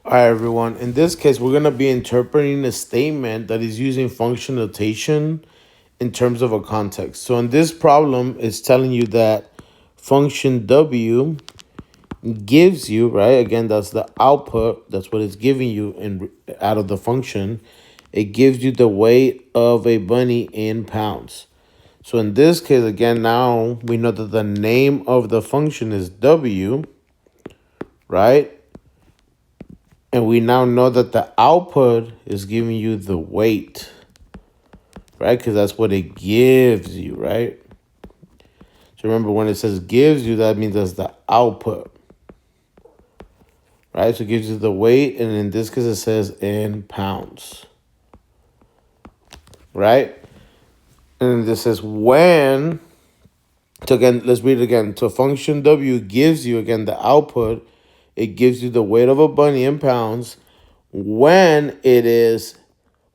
All right, everyone. In this case, we're going to be interpreting a statement that is using function notation in terms of a context. So in this problem, it's telling you that function W gives you, right? Again, that's the output. That's what it's giving you out of the function. It gives you the weight of a bunny in pounds. So in this case, again, now we know that the name of the function is W, right? And we now know that the output is giving you the weight, right? Because that's what it gives you, right? So remember, when it says gives you, that means that's the output, right? So it gives you the weight, and in this case, it says in pounds, right? And this says when, so again, let's read it again. So function W gives you, again, the output. It gives you the weight of a bunny in pounds when it is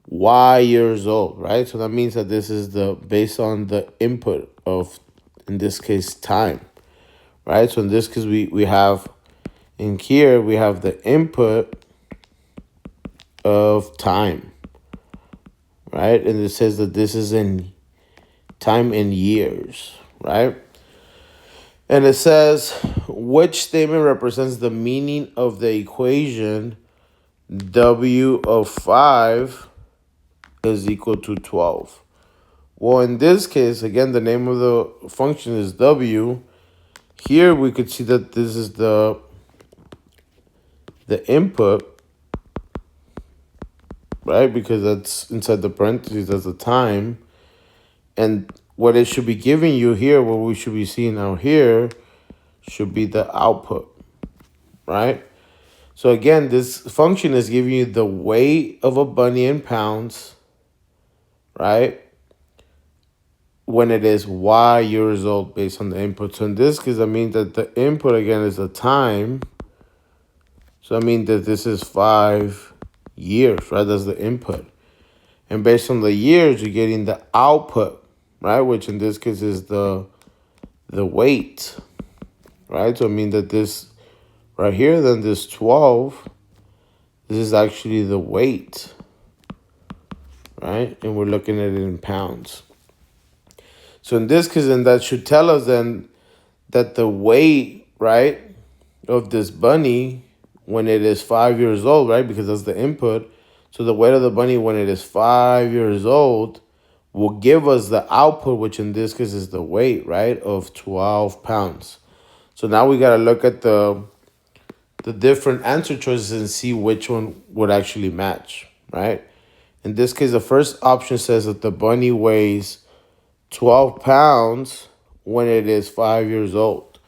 Y years old, right? So that means that this is based on the input of, in this case, time, right? So in this case, we have, in here, we have the input of time, right? And it says that this is in time in years, right? And it says, which statement represents the meaning of the equation W of 5 is equal to 12? Well, in this case, again, the name of the function is W. Here we could see that this is the input, right? Because that's inside the parentheses, that's the time. And what it should be giving you here, what we should be seeing out here, should be the output, right? So again, this function is giving you the weight of a bunny in pounds, right? When it is Y years old based on the input. So in this case, I mean that the input again is the time. So I mean that this is 5 years, right? That's the input. And based on the years, you're getting the output, right? Which in this case is the weight, right? So I mean that this right here, then this 12, this is actually the weight, right? And we're looking at it in pounds. So in this case, then that should tell us then that the weight, right, of this bunny when it is 5 years old, right, because that's the input. So the weight of the bunny when it is 5 years old will give us the output, which in this case is the weight, right, of 12 pounds. So now we got to look at the different answer choices and see which one would actually match, right? In this case, the first option says that the bunny weighs 12 pounds when it is 5 years old.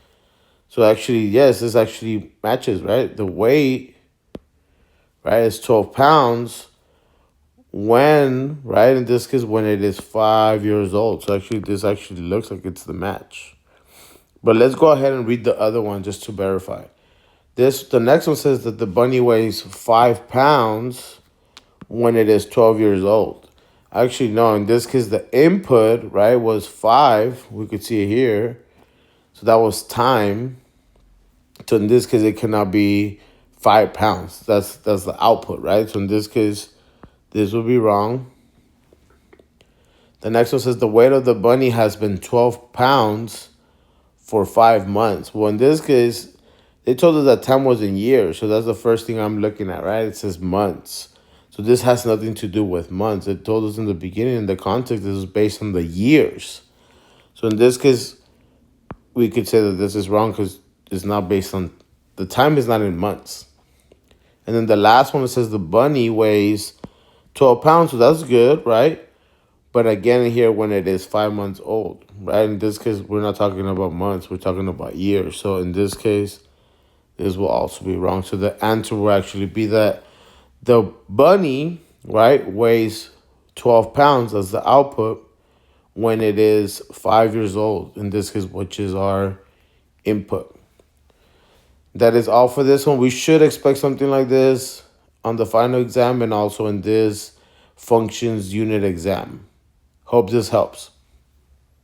So actually, yes, this actually matches, right? The weight, right, is 12 pounds when, right, in this case, when it is 5 years old. So actually, this actually looks like it's the match. But let's go ahead and read the other one just to verify. The next one says that the bunny weighs 5 pounds when it is 12 years old. Actually, no, in this case, the input, right, was 5. We could see it here. So that was time. So in this case, it cannot be 5 pounds. That's the output, right? So in this case, this would be wrong. The next one says the weight of the bunny has been 12 pounds for 5 months. Well, in this case, they told us that time was in years. So that's the first thing I'm looking at, right? It says months. So this has nothing to do with months. It told us in the beginning, in the context, this is based on the years. So in this case, we could say that this is wrong because it's not based on, the time is not in months. And then the last one, it says the bunny weighs 12 pounds. So that's good, right? But again, here, when it is 5 months old, right? In this case, we're not talking about months. We're talking about years. So in this case, this will also be wrong. So the answer will actually be that the bunny, right, weighs 12 pounds as the output when it is 5 years old, in this case, which is our input. That is all for this one. We should expect something like this on the final exam and also in this functions unit exam. Hope this helps.